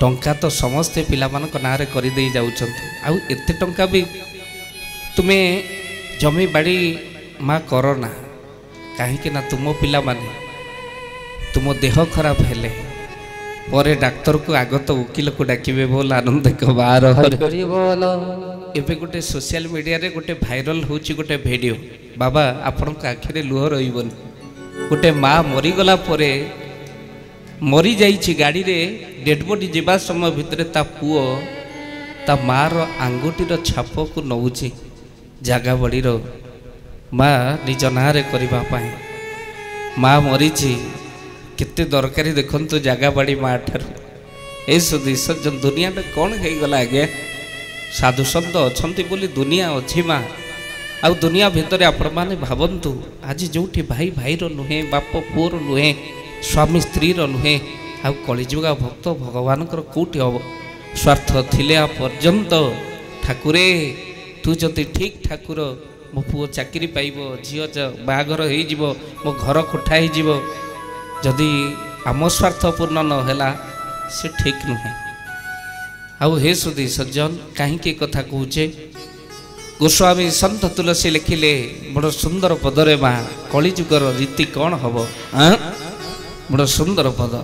टंका तो समस्ते पिला मानक नारे करि देई जाउछंती आउ एते टंका भी तुमे जमी बाड़ी माँ करना कहीं ना तुम पिला माने तुम देह खराब हेले परे डाक्तर को आग तो वकिल को डाकिबे बोल आनंद बार एबे गोटे सोशल मीडिया रे गोटे भाइराल होची गोटे वीडियो बाबा आपण आखिरे लुह रहिबन गोटे माँ मरीगला परे मरी जाइछि गाड़ी रे डेड बॉडी जीवा समय भितर ता पुओ ता माँ रो आंगुटीर छाप को नौछि जागा बड़ी रो माँ निज नारे करबा पाए माँ मरीछि केते दरकारी देखंतु जागा बाड़ी माँ ठार ए सुदीश जो दुनिया में कौन हो गला आगे साधु संत अच्छा बोली दुनिया अच्छी माँ आउ दुनिया भितर आपण मैंने भावतु आज जो भाई भाई नुहे बाप पुओर नुहे स्वामी स्त्री नुहे आउ कलिजुगा भक्त भगवान कौटी हम स्वार्थ थिले पर्यंत ठाकुरे तू जदि ठीक ठाकुर मो पुओ चाकरी पाइब झील बाघर हो मो घर कोठा हो जदि आम स्वार्थ पूर्ण नहला से ठीक नुहे आउ हे सुधी सज्जन कहीं कथा कहूचे गोस्वामी संत तुलसी लिखिले बड़ सुंदर पदरे माँ कलिजुगर रीति कौन हम बड़ सुंदर पद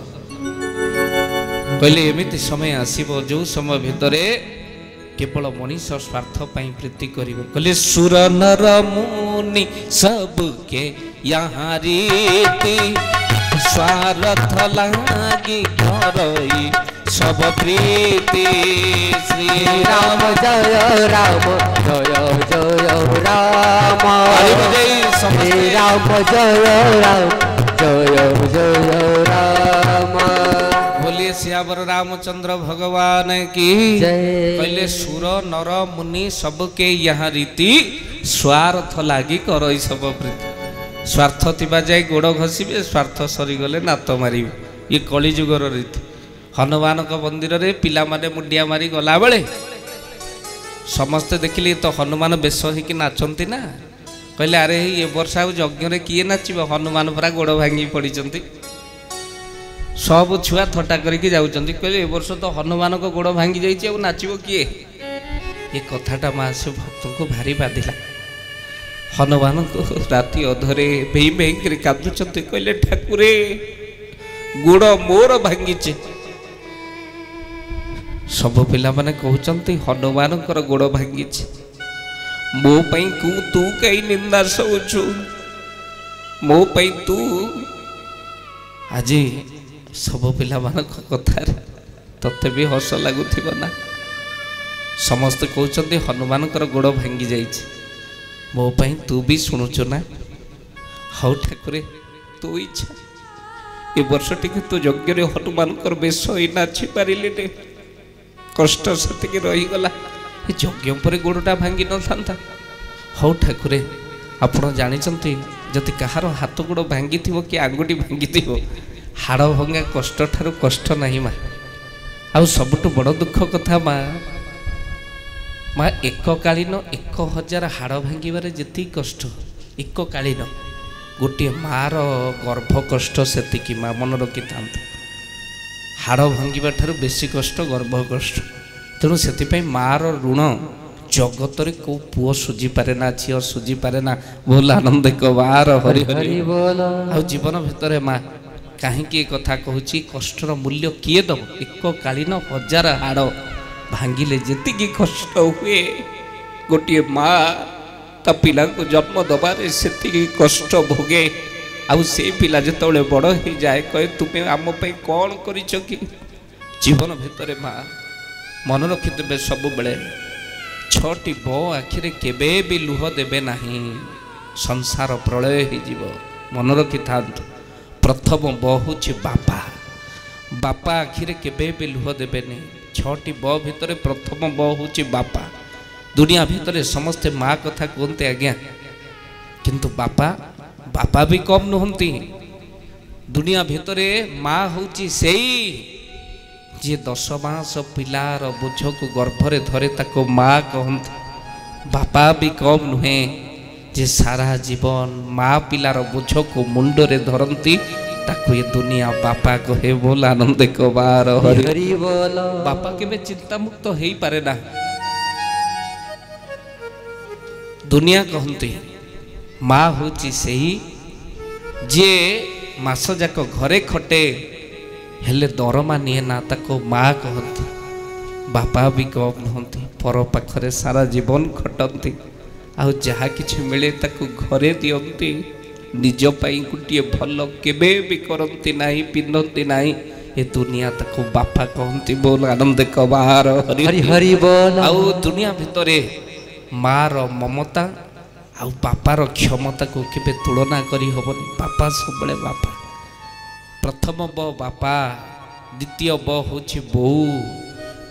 कहले एमिति समय आसीबो जो समय भितरे केवल मनीष स्वार्थ पाई प्रीति करिबो कहले सुर नर मुनि सबके यहाँ रीति स्वार्थ लागी करई सब प्रीति श्री राम जय राम जय जय राम श्री राम जय राम जय जय राम बोलिए सियावर रामचंद्र भगवान की कहले सुर नर मुनि सबके यहाँ रीति स्वार्थ लागी करई सब प्रीति स्वार्थ थिबा जाए गोड़ घसीबे स्वार्थ सरीगले नात मारिबे ये कलिजुगर रीति हनुमान मंदिर रे पिला माने मुंडिया मारी गला बेले समस्ते देखिले तो हनुमान बेश होइकि नाचंती ना कहले अरे ये वर्षा यज्ञ रे किए नाचिबो हनुमान परा गोड़ भांगी पड़ीचंती सब छुआ थट्टा करके जाउचंती कहले ए वर्ष तो हनुमान को गोड़ भांगी जाइछि आ नाचिबो किए ये कथाटा मां से भक्त को भारी बाधिला हनुमान को राति अधरे भेई भेई कर कादुचंती कहले ठाकुरे गोड़ मोर भांगीचे सब पिला माने कहउचंती हनुमान कर गोड़ भांगीचे मो पई को तू कई निंदा सउछु मो पई तू आजी सब पिला मान कथा तते भी हस लगुथिबो ना समस्त कहउचंती हनुमान कर गोड़ भांगी जाइछि मो पई तू भी शुणुचु ना हाउ ठाकुरे तू इच्छा ए वर्ष टिके तू यज्ञ रे हनुमान कर बेश होई नाछि पारिले ने कष्ट सतिके रही गला ए यज्ञ पर गोड़टा भांगी न थांता हाउ ठाकुरे आपण जानिचंती जति कहार हाथ गोड़ भांगी थिबो कि आंगुठी भांगी थिबो हाड़ भंगा कष्ट ठारू कष्ट नहीं माँ आउ सबुठ बड़ दुख कथा माँ माँ एककालीन 1000 हाड़ भांगार जी कष्ट एककालीन गोटे मार गर्भ कष्ट से माँ मन रखी था हाड़ भांगा ठारू बेसी कष्ट गर्भ कष्ट तेणु से मार ऋण जगत रे को पुओ सुझी पारे ना झील सुझी पारे ना बोल आनंद बार हरि हरि आ जीवन भितर माँ कहीं कथा कहूँ कष्टर मूल्य किए दब एककालीन 1000 हाड़ भांगिले जी कष्ट हुए गोटे माँ ता पिला को जन्म दबारे से कष्ट भोगे आउ से पिला जिते बड़ हो जाए कहे तुम्हें आम कौन कर जीवन भितर माँ मन रखिदे सब बेले 6टी बो आखिरे केबे भी लुह देबे नहीं संसार प्रलय हो मन रखि था प्रथम ब हूँ बापा बापा आखिरे केबे भी लुह देबे नहीं 6टी ब भितर प्रथम ब हूँ बापा दुनिया भितर समस्ते माँ कथा कहते आज्ञा किंतु बापा बापा भी कम नुहंती दुनिया भितर माँ हूँ से जी 10 मास पिलार बोझ को गर्भरे धरे ताको माँ कहते बापा भी कम नुहे जे सारा जीवन माँ पिलार बोझ को मुंडरे धरती ताकू ये दुनिया बापा कहे बोल आनंद कबार हरि बोल। बापा केबे चिंता मुक्त हेई पारे ना। दुनिया कहती माँ होची सही जे मास जाक घरे खटे हेले दरमा निये ना ताको माँ कहती। बापा भी कम नहंती पर पाखरे सारा जीवन खटंती आउ जहा किछि मिले ताको घरे दियंती। निज पाई गुटिए भल केबे भी करंती नाही पिंधंती नाही। ए दुनिया ताको बापा कहंती बोल आनंद कबार हरि हरि बोल। आउ दुनिया भितरे माँ रो ममता आउ बापार क्षमता को केबे तुलना करी होबनी। बापा सबले बापा प्रथम ब बापा द्वितीय ब होछि बोऊ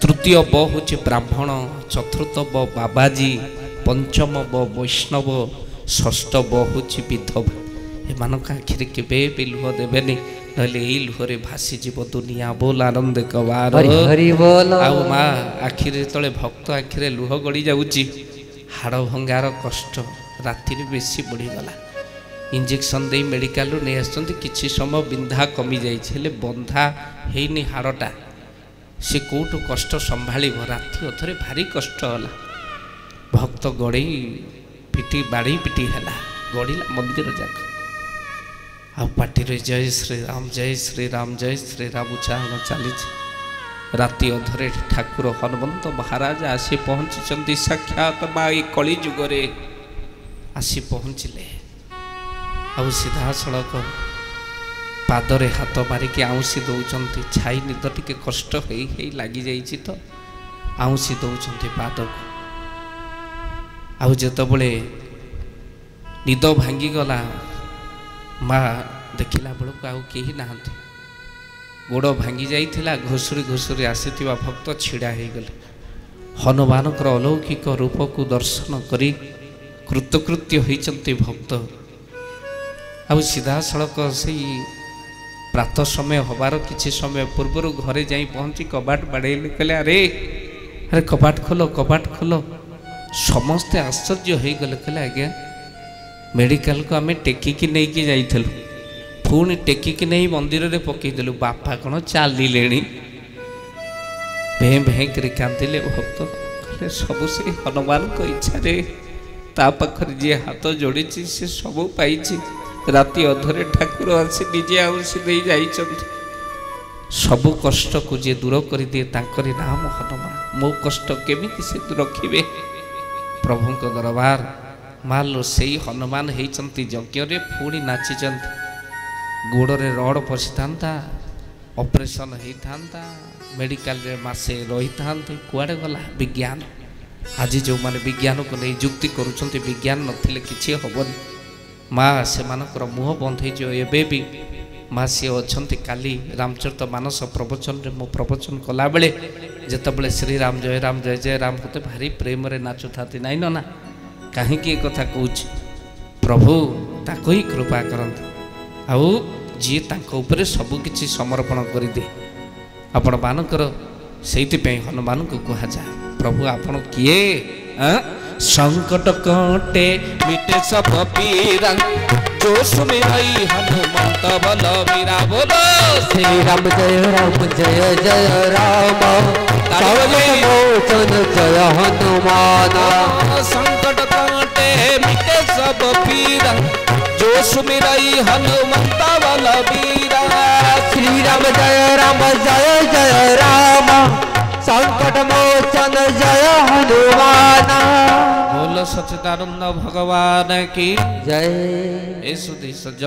तृतीय ब होछि ब्राह्मण चतुर्थ ब बाबाजी पंचम ब वैष्णव षष्ठ ब होछि विधवा। एमानक आखिरे केबे भी लुह देबेनी नले एई लुहरे भासी जीव दुनिया बोल आनंद कबार हरि बोल। आउ माँ आखिरे तले भक्त आखिरे लुह गड़ी जाउची हाड़ भंगार कष्ट राति बेसी बढ़ीगला। इंजेक्शन दे मेडिकल नहीं आसुँच किसी समय बिंधा कमी जाइए बंधा हैनी हाड़टा से कौटू कष्ट संभाल राति अधरे भारी कष्ट होला। भक्त गड़े पिटी बाड़ी पिटी है गड़िला मंदिर जाक आ पार्टी जय श्रीराम जय श्रीराम जय श्रीराम उच्चारण चली। राति अधरे ठाकुर हनुमंत महाराज आसी पहुँची साक्षात माई कली जुगरे आसी पहुँचले। आउ सीधा सड़क पादरे हाथ मारिकी आउसी दौरान छाई निद टिके कष्ट हो लगी जाइए तो आउसी दौरान पाद को। आउ जेतबले निद भांगीगला माँ देखला बेलू आउ केही नाहंती। गोड़ भांगी जाइथिला घुसुरी घुसुरी आसीथिबा भक्त छिड़ा हो गले। हनुमानकर अलौकिक रूप को दर्शन करी कृतकृत्य होइचंती भक्त। आउ सीधा सड़क से प्रातः समय हबार किछि समय पूर्वर घरे जाई पहुंची कबाट बाड़ेले कहले अरे अरे कबाट खोलो कबाट खोलो। समस्ते आश्चर्य हो गले कहले आज्ञा मेडिकल को आमे टेकिकी नहीं जाइथिलु पुणी टेकिकी नहीं मंदिर रे पकईदेलु। बापा कौन चलिले भें भें कर कांदिले भक्त कहले सबु से हनुमान को इच्छा रे ता पाखरे जी हाथ जोड़ी से सबू पाई। राति अधरे ठाकुर आसी निजे आउसी दे जाइछंती। सबु कष्ट को जे दूर कर दिए तांकरी नाम हनुमान। मो कष्ट केमिति से दूर रखिबे प्रभु को दरबार मालो से हनुमान होती यज्ञ पुणी नाचिचंती। गोड़े रड पशि था ऑपरेशन होता मेडिकल रे मासे रही था कुआड़े गला विज्ञान। आज जो माने विज्ञान को नहीं जुक्ति करुँच विज्ञान नथिले किछि हबनी। माँ से मुह बंद हो भी माँ सी अच्छा काली रामचरित मानस प्रवचन रे मो प्रवचन कला बेले जेतबले श्रीराम जय जय राम होते भारी प्रेम रे नाचु थाती नाई ना कहीं कथा कहूँ प्रभु ताको ही कृपा करते आउ जी तांको उपरे सबकिछि समर्पण कर दे आपण मानकर से हनुमान को कह जा प्रभु आपण किए संकट कटे मिटे सब पीरा जो सुमिरई हनुमंत बलबीरा। बोलो श्री राम जय जय राम मोचन जय हनुमान। संकट कटे मिटे सब पीरा जो सुमिरई हनुमंत बलबीरा। श्री राम जय जय राम संकट मोचन जय हनुमान। बोलो सच्चिदानंद भगवान की जय। सुधी